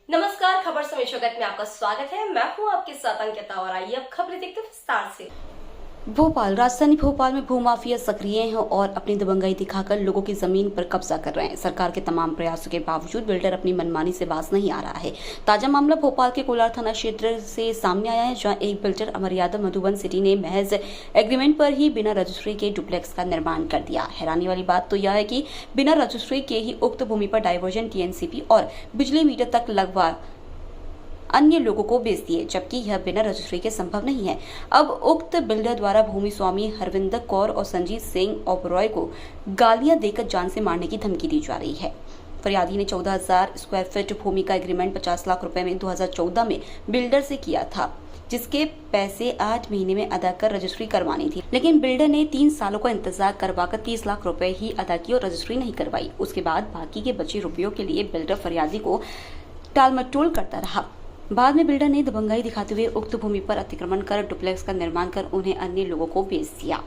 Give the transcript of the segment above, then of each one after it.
नमस्कार, खबर समय जगत में आपका स्वागत है। मैं हूं आपके साथ अंकिता और आइए अब खबरें देखते हैं विस्तार से। राजधानी भोपाल में भूमाफिया सक्रिय हैं और अपनी दबंगाई दिखाकर लोगों की जमीन पर कब्जा कर रहे हैं। सरकार के तमाम प्रयासों के बावजूद बिल्डर अपनी मनमानी से बाज नहीं आ रहा है। ताजा मामला भोपाल के कोलार थाना क्षेत्र से सामने आया है, जहां एक बिल्डर अमर यादव मधुबन सिटी ने महज एग्रीमेंट पर ही बिना रजिस्ट्री के डुप्लेक्स का निर्माण कर दिया। हैरानी वाली बात तो यह है कि बिना रजिस्ट्री के ही उक्त भूमि पर डायवर्जन, टीएनसीपी और बिजली मीटर तक लगवा अन्य लोगों को बेच दिए, जबकि यह बिना रजिस्ट्री के संभव नहीं है। अब उक्त बिल्डर द्वारा भूमि स्वामी हरविंदर कौर और संजीत सिंह ओबरॉय को गालियां देकर जान से मारने की धमकी दी जा रही है। फरियादी ने 14,000 स्क्वायर फीट भूमि का एग्रीमेंट 50 लाख रुपए में 2014 में बिल्डर से किया था, जिसके पैसे 8 महीने में अदा कर रजिस्ट्री करवानी थी, लेकिन बिल्डर ने 3 सालों का इंतजार करवाकर 30 लाख रुपए ही अदा किए और रजिस्ट्री नहीं करवाई। उसके बाद बाकी के बचे रुपयों के लिए बिल्डर फरियादी को टालमटोल करता रहा। बाद में बिल्डर ने दबंगाई दिखाते हुए उक्त भूमि पर अतिक्रमण कर डुप्लेक्स का निर्माण कर उन्हें अन्य लोगों को बेच दिया।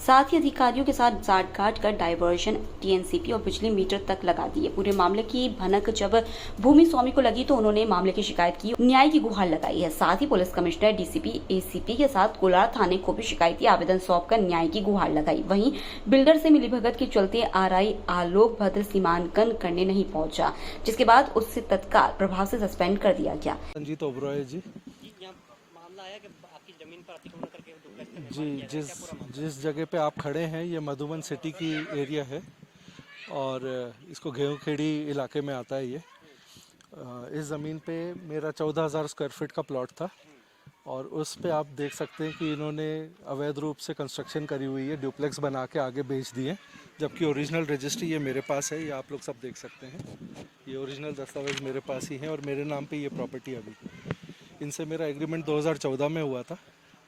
साथ ही अधिकारियों के साथ साठगांठ कर डायवर्जन, टीएनसीपी और बिजली मीटर तक लगा दिए। पूरे मामले की भनक जब भूमि स्वामी को लगी तो उन्होंने मामले की शिकायत की, न्याय की गुहार लगाई है। साथ ही पुलिस कमिश्नर, डीसीपी, एसीपी के साथ कोलार थाने को भी शिकायती आवेदन सौंपकर न्याय की गुहार लगाई। वहीं बिल्डर से मिलीभगत के चलते आरआई आलोक भद्र सीमांकन करने नहीं पहुंचा, जिसके बाद उससे तत्काल प्रभाव से सस्पेंड कर दिया गया। संजीत ओबरॉय जी, मामला आया कि आपकी जमीन पर अतिक्रमण करके डुप्लेक्स जी जिस जगह पे आप खड़े हैं ये मधुबन सिटी की एरिया है और इसको गेहूंखेड़ी इलाके में आता है ये। इस ज़मीन पे मेरा 14,000 स्क्वायर फीट का प्लॉट था और उस पे आप देख सकते हैं कि इन्होंने अवैध रूप से कंस्ट्रक्शन करी हुई है, डुप्लेक्स बना के आगे बेच दिए, जबकि ओरिजिनल रजिस्ट्री ये मेरे पास है। ये आप लोग सब देख सकते हैं, ये ओरिजिनल दस्तावेज मेरे पास ही है और मेरे नाम पे ये प्रॉपर्टी अभी। इनसे मेरा एग्रीमेंट 2014 में हुआ था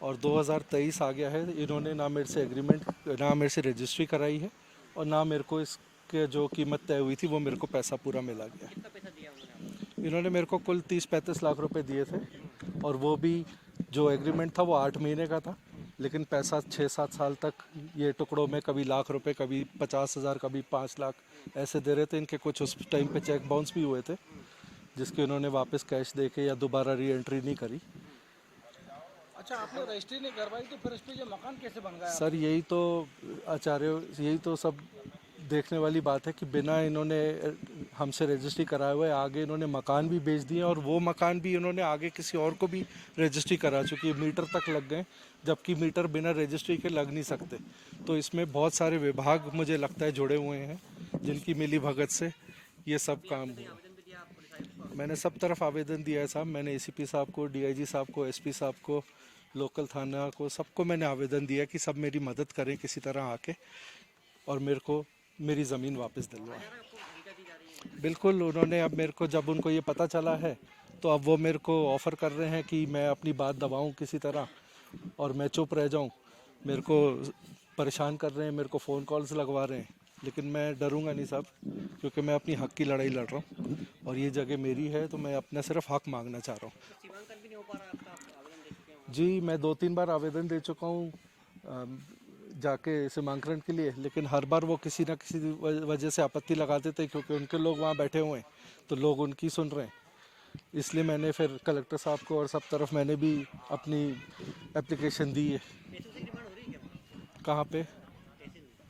और 2023 आ गया है। इन्होंने ना मेरे से एग्रीमेंट, ना मेरे से रजिस्ट्री कराई है और ना मेरे को इसके जो कीमत तय हुई थी वो मेरे को पैसा पूरा मिला गया। कितना पैसा दिया उन्होंने? इन्होंने मेरे को कुल 30-35 लाख रुपए दिए थे और वो भी जो एग्रीमेंट था वो 8 महीने का था, लेकिन पैसा 6-7 साल तक ये टुकड़ों में कभी लाख रुपए, कभी 50,000, कभी 5 लाख ऐसे दे रहे थे। इनके कुछ उस टाइम पे चेक बाउंस भी हुए थे, जिसके उन्होंने वापस कैश दे के या दोबारा री एंट्री नहीं करी। अच्छा, आपने रजिस्ट्री नहीं करवाई तो फिर इस पे ये मकान कैसे बन गया? सर यही तो आचार्य, यही तो सब देखने वाली बात है कि बिना इन्होंने हमसे रजिस्ट्री कराए हुए आगे इन्होंने मकान भी बेच दिए और वो मकान भी इन्होंने आगे किसी और को भी रजिस्ट्री करा चुकी है। मीटर तक लग गए, जबकि मीटर बिना रजिस्ट्री के लग नहीं सकते। तो इसमें बहुत सारे विभाग मुझे लगता है जुड़े हुए हैं, जिनकी मिली भगत से ये सब काम हुआ। मैंने सब तरफ आवेदन दिया है साहब। मैंने एसीपी साहब को, डीआईजी साहब को, एसपी साहब को, लोकल थाना को, सबको मैंने आवेदन दिया कि सब मेरी मदद करें किसी तरह आके और मेरे को मेरी ज़मीन वापस दिलवाएं। बिल्कुल, उन्होंने अब मेरे को, जब उनको ये पता चला है तो अब वो मेरे को ऑफ़र कर रहे हैं कि मैं अपनी बात दबाऊं किसी तरह और मैं चुप रह जाऊं। मेरे को परेशान कर रहे हैं, मेरे को फ़ोन कॉल्स लगवा रहे हैं, लेकिन मैं डरूंगा नहीं साहब, क्योंकि मैं अपनी हक की लड़ाई लड़ रहा हूँ और ये जगह मेरी है, तो मैं अपना सिर्फ हक मांगना चाह रहा हूँ। सीमांकन भी नहीं हो पा रहा है आपका? आप आवेदन दे चुके हैं? जी, मैं 2-3 बार आवेदन दे चुका हूँ जाके सीमांकन के लिए, लेकिन हर बार वो किसी ना किसी वजह से आपत्ति लगा देते, क्योंकि उनके लोग वहाँ बैठे हुए हैं तो लोग उनकी सुन रहे हैं। इसलिए मैंने फिर कलेक्टर साहब को और सब तरफ मैंने भी अपनी एप्लीकेशन दी है। पैसों से डिमांड हो रही है क्या? कहाँ पे?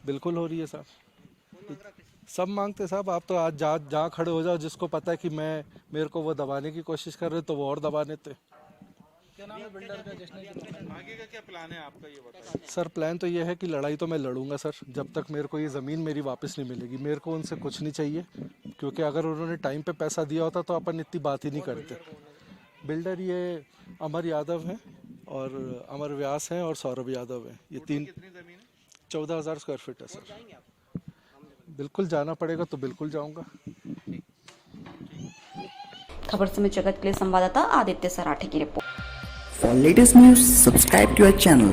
बिल्कुल हो रही है साहब, कौन मांग रहा है पैसे? सब मांगते साहब। आप तो आज जहाँ खड़े हो जाओ, जिसको पता है कि मेरे को वो दबाने की कोशिश कर रहे तो वो और दबा देते। क्या नाम है बिल्डर का जिसने? आगे का क्या प्लान है आपका, ये बताइए। सर प्लान तो ये है कि लड़ाई तो मैं लड़ूंगा सर, जब तक मेरे को ये ज़मीन मेरी वापस नहीं मिलेगी। मेरे को उनसे कुछ नहीं चाहिए, क्योंकि अगर उन्होंने टाइम पे पैसा दिया होता तो अपन इतनी बात ही नहीं करते। बिल्डर ये अमर यादव हैं और अमर व्यास हैं और सौरभ यादव हैं। ये तीन। कितनी जमीन है? 14,000 स्क्वायर फीट है सर। बिल्कुल जाना पड़ेगा तो बिल्कुल जाऊंगा। खबर समय जगत के लिए संवाददाता आदित्य सराठे की report. For latest news, subscribe to our channel.